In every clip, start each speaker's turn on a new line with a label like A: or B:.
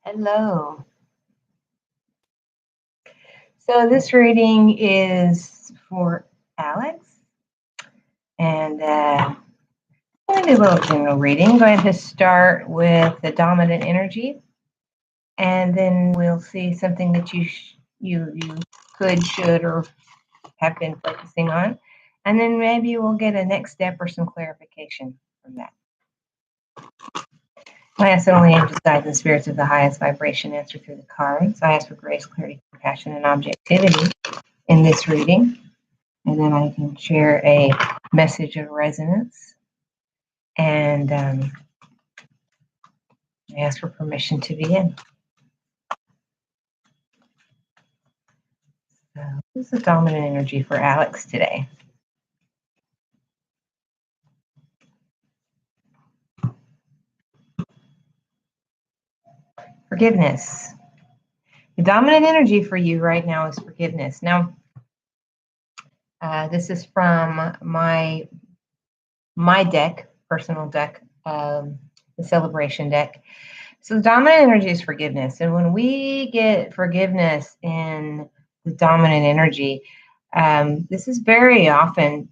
A: Hello. So this reading is for Alex, and I'm going to do a little general reading. I'm going to start with the dominant energy, and then we'll see something that you could, should, or have been focusing on, and then maybe we'll get a next step or some clarification from that. I ask that only angels, guides, and spirits of the highest vibration answer through the cards. I ask for grace, clarity, compassion, and objectivity in this reading. And then I can share a message of resonance. And I ask for permission to begin. So this is the dominant energy for Alex today. Forgiveness. The dominant energy for you right now is forgiveness. Now, this is from my deck, personal deck, the celebration deck. So the dominant energy is forgiveness. And when we get forgiveness in the dominant energy, this is very often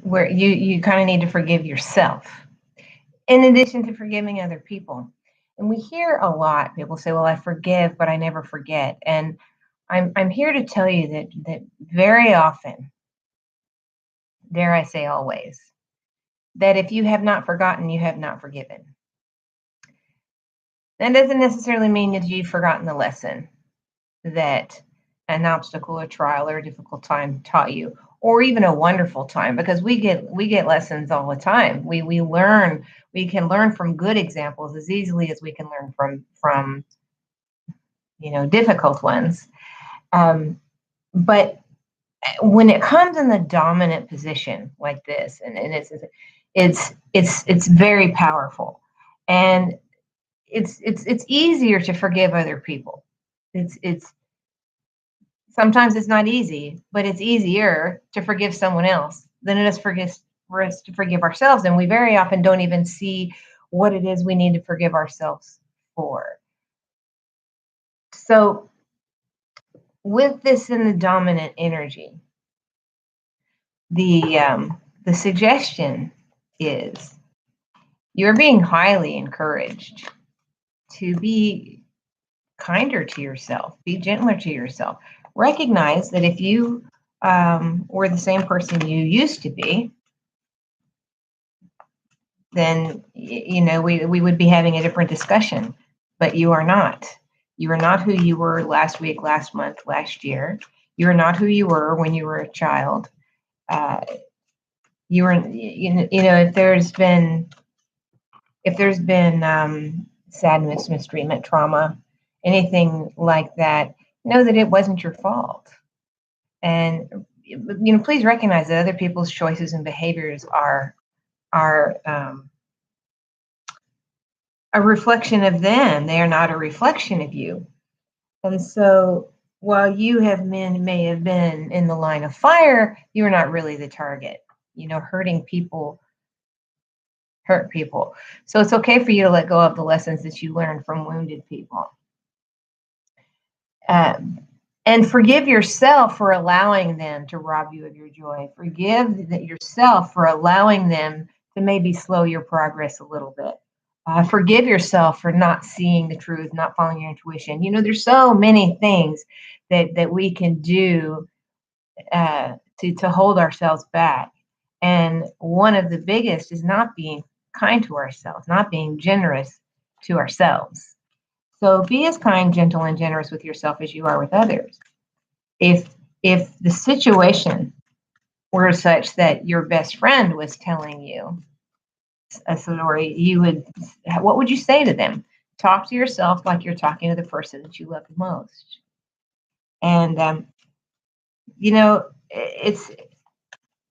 A: where you kind of need to forgive yourself in addition to forgiving other people. And we hear a lot, people say, well, I forgive, but I never forget. And I'm here to tell you that very often, dare I say always, that if you have not forgotten, you have not forgiven. That doesn't necessarily mean that you've forgotten the lesson that an obstacle, a trial, or a difficult time taught you, or even a wonderful time, because we get lessons all the time. We can learn from good examples as easily as we can learn from difficult ones. But when it comes in the dominant position like this, and it's very powerful, and it's easier to forgive other people. It's sometimes it's not easy, but it's easier to forgive someone else than it is for us to forgive ourselves. And we very often don't even see what it is we need to forgive ourselves for. So with this in the dominant energy, the suggestion is you're being highly encouraged to be kinder to yourself, be gentler to yourself. Recognize that if you were the same person you used to be, then we would be having a different discussion. But you are not. You are not who you were last week, last month, last year. You are not who you were when you were a child. You were, if there's been sadness, mistreatment, trauma, anything like that, know that it wasn't your fault. And please recognize that other people's choices and behaviors are a reflection of them. They are not a reflection of you. And so while you may have been in the line of fire, you are not really the target. Hurting people hurt people. So it's okay for you to let go of the lessons that you learned from wounded people. And forgive yourself for allowing them to rob you of your joy. Forgive yourself for allowing them to maybe slow your progress a little bit. Forgive yourself for not seeing the truth, not following your intuition. There's so many things that we can do to hold ourselves back. And one of the biggest is not being kind to ourselves, not being generous to ourselves. So be as kind, gentle, and generous with yourself as you are with others. If the situation were such that your best friend was telling you a story, what would you say to them? Talk to yourself like you're talking to the person that you love the most. And it's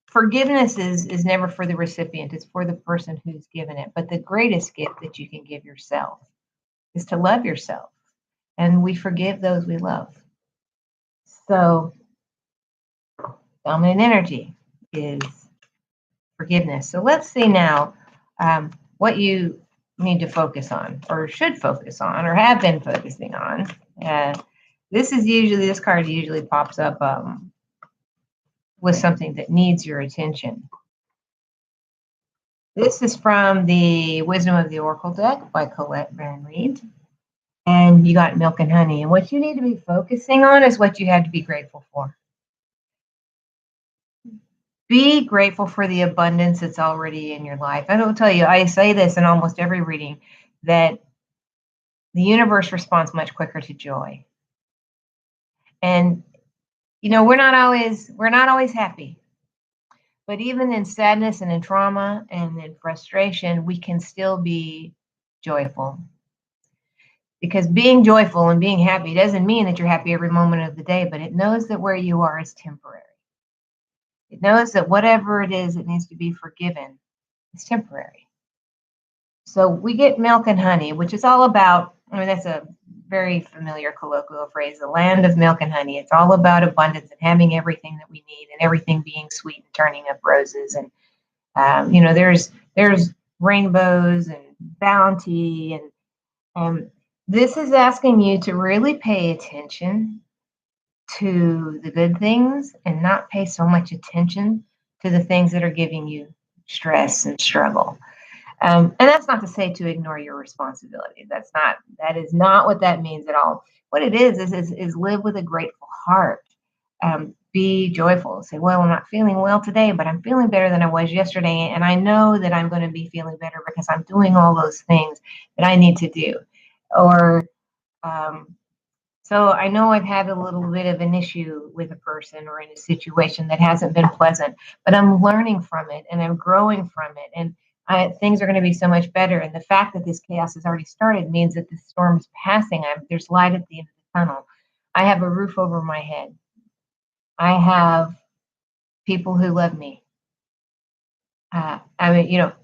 A: forgiveness is never for the recipient; it's for the person who's given it. But the greatest gift that you can give yourself is to love yourself, and we forgive those we love. So dominant energy is forgiveness. So let's see now what you need to focus on, or should focus on, or have been focusing on. This card usually pops up with something that needs your attention. This is from the Wisdom of the Oracle deck by Colette Van Reed. And you got Milk and Honey. And what you need to be focusing on is what you have to be grateful for. Be grateful for the abundance that's already in your life. I will tell you, I say this in almost every reading, that the universe responds much quicker to joy. And we're not always happy. But even in sadness and in trauma and in frustration, we can still be joyful. Because being joyful and being happy doesn't mean that you're happy every moment of the day, but it knows that where you are is temporary. It knows that whatever it is that needs to be forgiven is temporary. So we get Milk and Honey, which is all about, that's a very familiar colloquial phrase, the land of milk and honey. It's all about abundance and having everything that we need and everything being sweet and turning up roses. And, there's rainbows and bounty. And this is asking you to really pay attention to the good things and not pay so much attention to the things that are giving you stress and struggle. And that's not to say to ignore your responsibility. That is not what that means at all. What it is live with a grateful heart. Be joyful. Say, well, I'm not feeling well today, but I'm feeling better than I was yesterday. And I know that I'm going to be feeling better because I'm doing all those things that I need to do. Or, so I know I've had a little bit of an issue with a person or in a situation that hasn't been pleasant, but I'm learning from it and I'm growing from it. And things are going to be so much better. And the fact that this chaos has already started means that the storm is passing. There's light at the end of the tunnel. I have a roof over my head. I have people who love me. I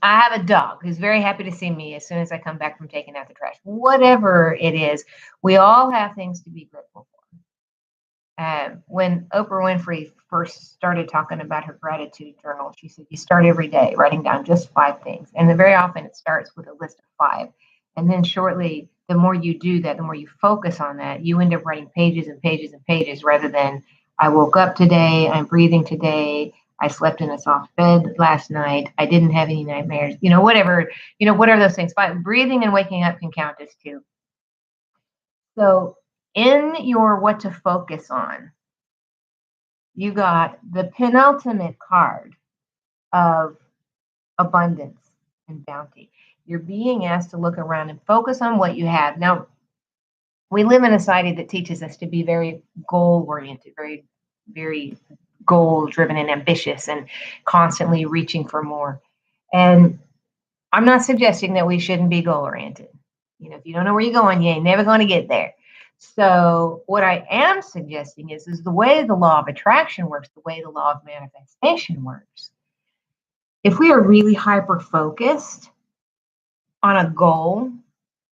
A: have a dog who's very happy to see me as soon as I come back from taking out the trash. Whatever it is, we all have things to be grateful for. When Oprah Winfrey first started talking about her gratitude journal, she said, you start every day writing down just 5 things. And very often it starts with a list of 5. And then shortly, the more you do that, the more you focus on that, you end up writing pages and pages and pages rather than, I woke up today, I'm breathing today, I slept in a soft bed last night, I didn't have any nightmares, whatever, what are those things? Breathing and waking up can count as 2. So in your what to focus on, you got the penultimate card of abundance and bounty. You're being asked to look around and focus on what you have. Now, we live in a society that teaches us to be very goal-oriented, very, very goal-driven and ambitious and constantly reaching for more. And I'm not suggesting that we shouldn't be goal-oriented. If you don't know where you're going, you ain't never going to get there. So what I am suggesting is the way the law of attraction works, the way the law of manifestation works. If we are really hyper-focused on a goal,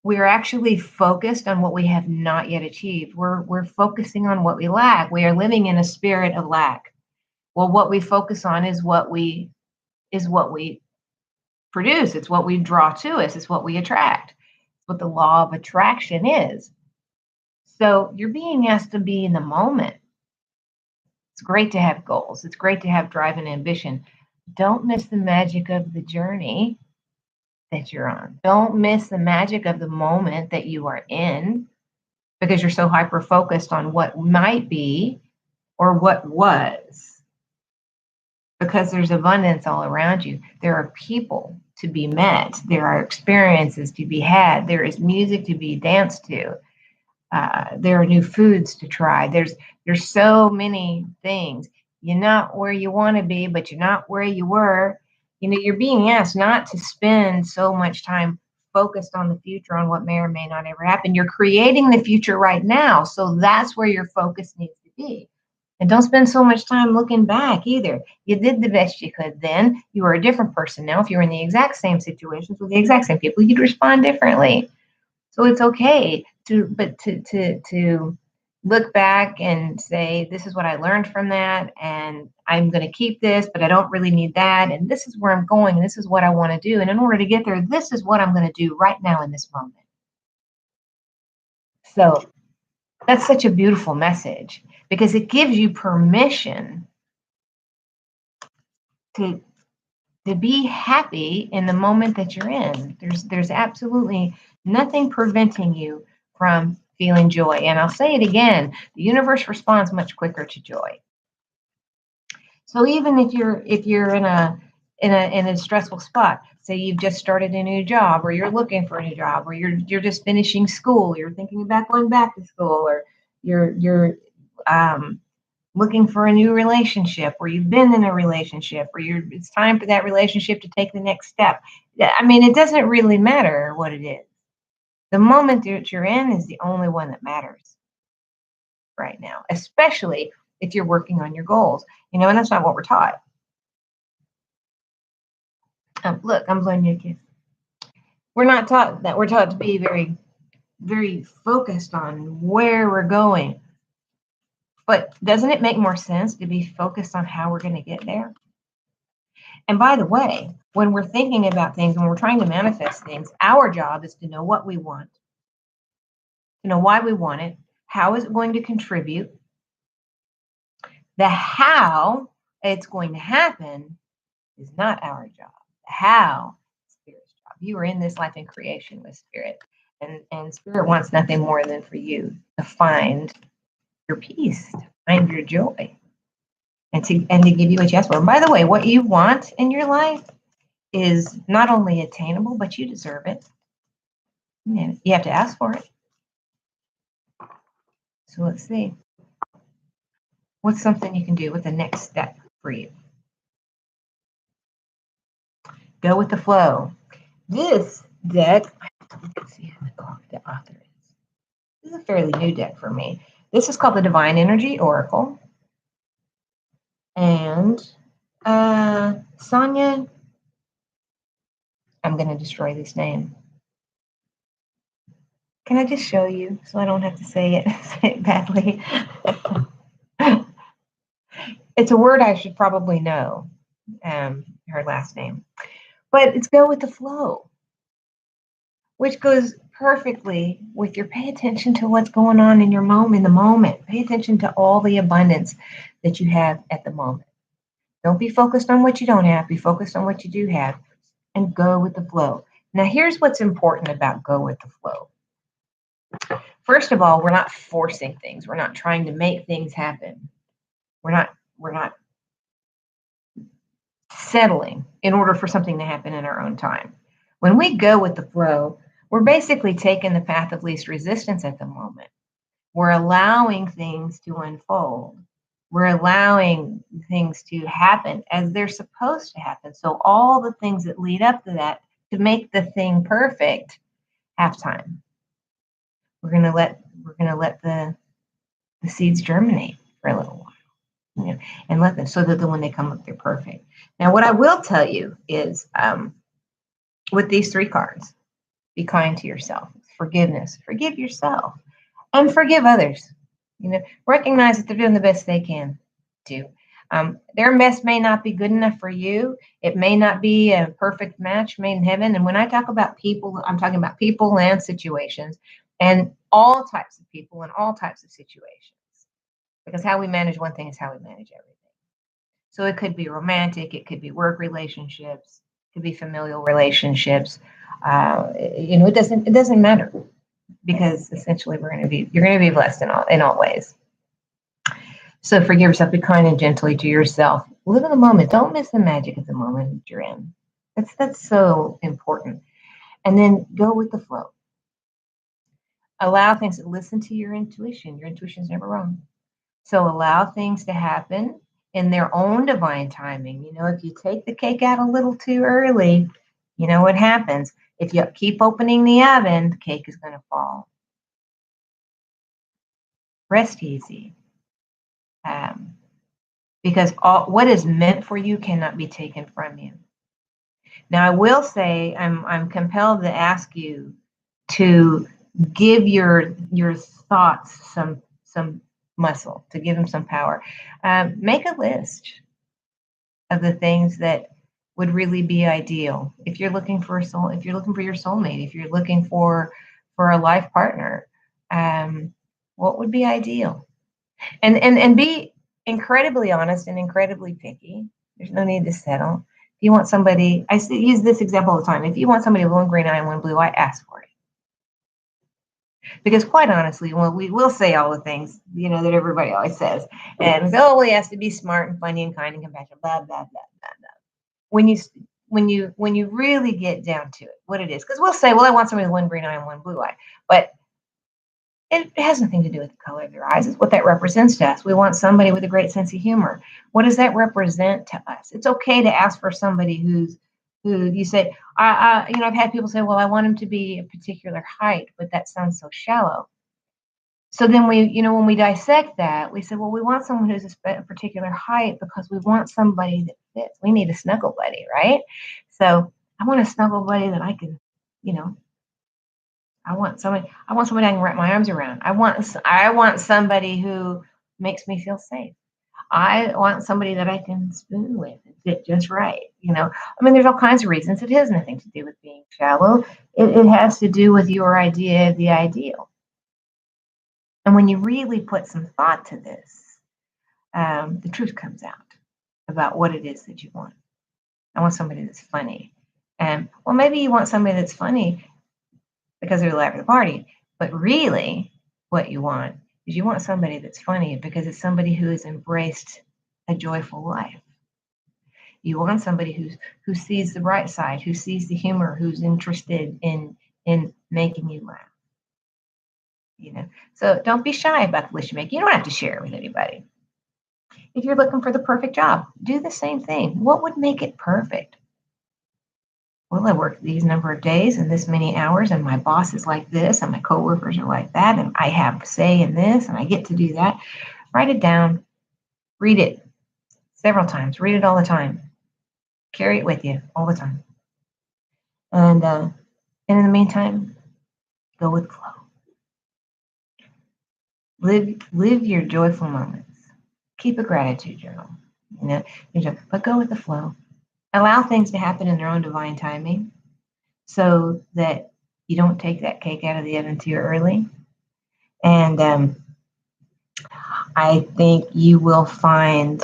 A: we are actually focused on what we have not yet achieved. We're focusing on what we lack. We are living in a spirit of lack. Well, what we focus on is what we produce. It's what we draw to us. It's what we attract. It's what the law of attraction is. So you're being asked to be in the moment. It's great to have goals. It's great to have drive and ambition. Don't miss the magic of the journey that you're on. Don't miss the magic of the moment that you are in because you're so hyper-focused on what might be or what was. Because there's abundance all around you. There are people to be met. There are experiences to be had. There is music to be danced to. There are new foods to try. There's so many things. You're not where you want to be, but you're not where you were. You're being asked not to spend so much time focused on the future, on what may or may not ever happen. You're creating the future right now. So that's where your focus needs to be. And don't spend so much time looking back either. You did the best you could then. You are a different person now. If you were in the exact same situations with the exact same people, you'd respond differently. So it's okay to look back and say, this is what I learned from that, and I'm going to keep this, but I don't really need that, and this is where I'm going, and this is what I want to do, and in order to get there, this is what I'm going to do right now in this moment. So that's such a beautiful message because it gives you permission to be happy in the moment that you're in. There's absolutely nothing preventing you from feeling joy. And I'll say it again, the universe responds much quicker to joy. So even if you're in a stressful spot, say you've just started a new job, or you're looking for a new job, or you're just finishing school, you're thinking about going back to school, or you're looking for a new relationship, or you've been in a relationship, or it's time for that relationship to take the next step. I mean, it doesn't really matter what it is. The moment that you're in is the only one that matters right now, especially if you're working on your goals. And that's not what we're taught. Look, I'm blowing you a kiss. We're not taught that. We're taught to be very, very focused on where we're going. But doesn't it make more sense to be focused on how we're going to get there? And by the way, when we're thinking about things, when we're trying to manifest things, our job is to know what we want, to know why we want it, how is it going to contribute. The how it's going to happen is not our job. The how is Spirit's job. You are in this life in creation with Spirit. And Spirit wants nothing more than for you to find your peace, to find your joy, and to give you what you ask for. And by the way, what you want in your life is not only attainable, but you deserve it. You have to ask for it. So let's see. What's something you can do with the next step for you? Go with the flow. This deck, let's see who the author is. This is a fairly new deck for me. This is called the Divine Energy Oracle. And Sonia, I'm going to destroy this name. Can I just show you so I don't have to say it badly? It's a word I should probably know, her last name. But it's go with the flow, which goes perfectly with your pay attention to what's going on in your in the moment. Pay attention to all the abundance that you have at the moment. Don't be focused on what you don't have. Be focused on what you do have and go with the flow. Now, here's what's important about go with the flow. First of all, we're not forcing things. We're not trying to make things happen. We're not settling in order for something to happen in our own time. When we go with the flow, we're basically taking the path of least resistance at the moment. We're allowing things to unfold. We're allowing things to happen as they're supposed to happen. So all the things that lead up to that to make the thing perfect have time. We're gonna let the seeds germinate for a little while, and let them, so that when they come up, they're perfect. Now, what I will tell you is, with these 3 cards, be kind to yourself. Forgiveness. Forgive yourself and forgive others. Recognize that they're doing the best they can do. Their mess may not be good enough for you. It may not be a perfect match made in heaven. And when I talk about people, I'm talking about people and situations, and all types of people and all types of situations. Because how we manage one thing is how we manage everything. So it could be romantic, it could be work relationships, it could be familial relationships. It doesn't matter, because essentially you're going to be blessed in all ways. So forgive yourself, be kind and gently to yourself. Live in the moment. Don't miss the magic of the moment that you're in. That's so important. And then go with the flow. Allow things, listen to your intuition. Your intuition's never wrong. So allow things to happen in their own divine timing. If you take the cake out a little too early, you know what happens. If you keep opening the oven, the cake is going to fall. Rest easy. Because what is meant for you cannot be taken from you. Now, I will say I'm compelled to ask you to give your thoughts some some muscle, to give them some power. Make a list of the things that would really be ideal if you're looking for if you're looking for your soulmate, if you're looking for a life partner. What would be ideal? And be incredibly honest and incredibly picky. There's no need to settle. If you want somebody, use this example all the time. If you want somebody with one green eye and one blue eye, ask for it. Because quite honestly, well, we will say all the things, that everybody always says. And go, well, he has to be smart and funny and kind and compassionate, blah, blah, blah, blah, blah. When you really get down to it, what it is, because we'll say, well, I want somebody with one green eye and one blue eye. But it has nothing to do with the color of their eyes. It's what that represents to us. We want somebody with a great sense of humor. What does that represent to us? It's okay to ask for somebody who you say, I've had people say, well, I want him to be a particular height, but that sounds so shallow. So then when we dissect that, we say, well, we want someone who's a particular height because we want somebody that fits. We need a snuggle buddy, right? So I want a snuggle buddy that I can, I want somebody I can wrap my arms around. I want somebody who makes me feel safe. I want somebody that I can spoon with and fit just right. There's all kinds of reasons. It has nothing to do with being shallow. It has to do with your idea of the ideal. And when you really put some thought to this, the truth comes out about what it is that you want. I want somebody that's funny. And well, maybe you want somebody that's funny because they're the life of the party. But really, what you want is you want somebody that's funny because it's somebody who has embraced a joyful life. You want somebody who sees the bright side, who sees the humor, who's interested in making you laugh. So don't be shy about the list you make. You don't have to share it with anybody. If you're looking for the perfect job, do the same thing. What would make it perfect? Well, I work these number of days and this many hours, and my boss is like this, and my coworkers are like that, and I have say in this, and I get to do that. Write it down. Read it several times. Read it all the time. Carry it with you all the time. And in the meantime, go with flow. Live your joyful moments. Keep a gratitude journal. But go with the flow. Allow things to happen in their own divine timing so that you don't take that cake out of the oven too early. And I think you will find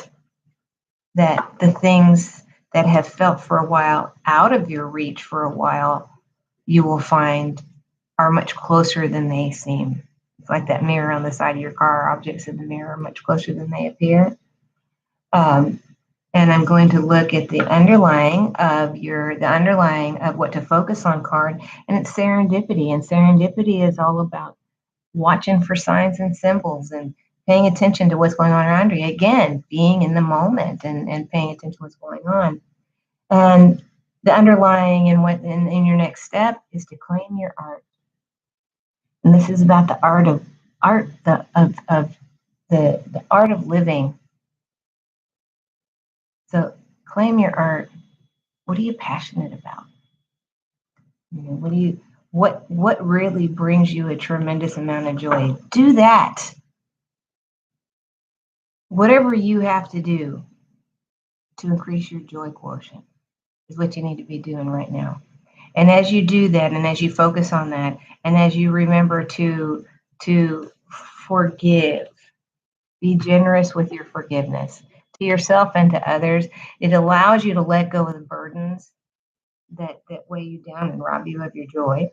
A: that the things that have felt for a while out of your reach for a while, you will find are much closer than they seem. It's like that mirror on the side of your car. Objects in the mirror are much closer than they appear. And I'm going to look at the underlying of what to focus on card, and it's serendipity. And serendipity is all about watching for signs and symbols and paying attention to what's going on around you. Again, being in the moment and paying attention to what's going on. And the underlying in your next step is to claim your art. And this is about the art of the art of living. So claim your art. What are you passionate about? What really brings you a tremendous amount of joy? Do that. Whatever you have to do to increase your joy quotient is what you need to be doing right now. And as you do that, and as you focus on that, and as you remember to forgive, be generous with your forgiveness to yourself and to others. It allows you to let go of the burdens that weigh you down and rob you of your joy.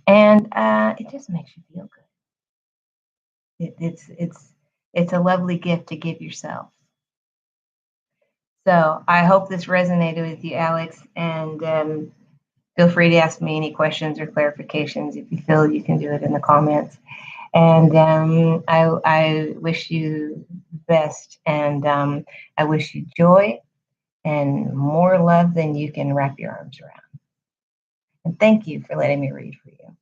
A: And it just makes you feel good. It's a lovely gift to give yourself. So I hope this resonated with you, Alex, and feel free to ask me any questions or clarifications if you feel you can do it in the comments. And I wish you the best, and I wish you joy and more love than you can wrap your arms around. And thank you for letting me read for you.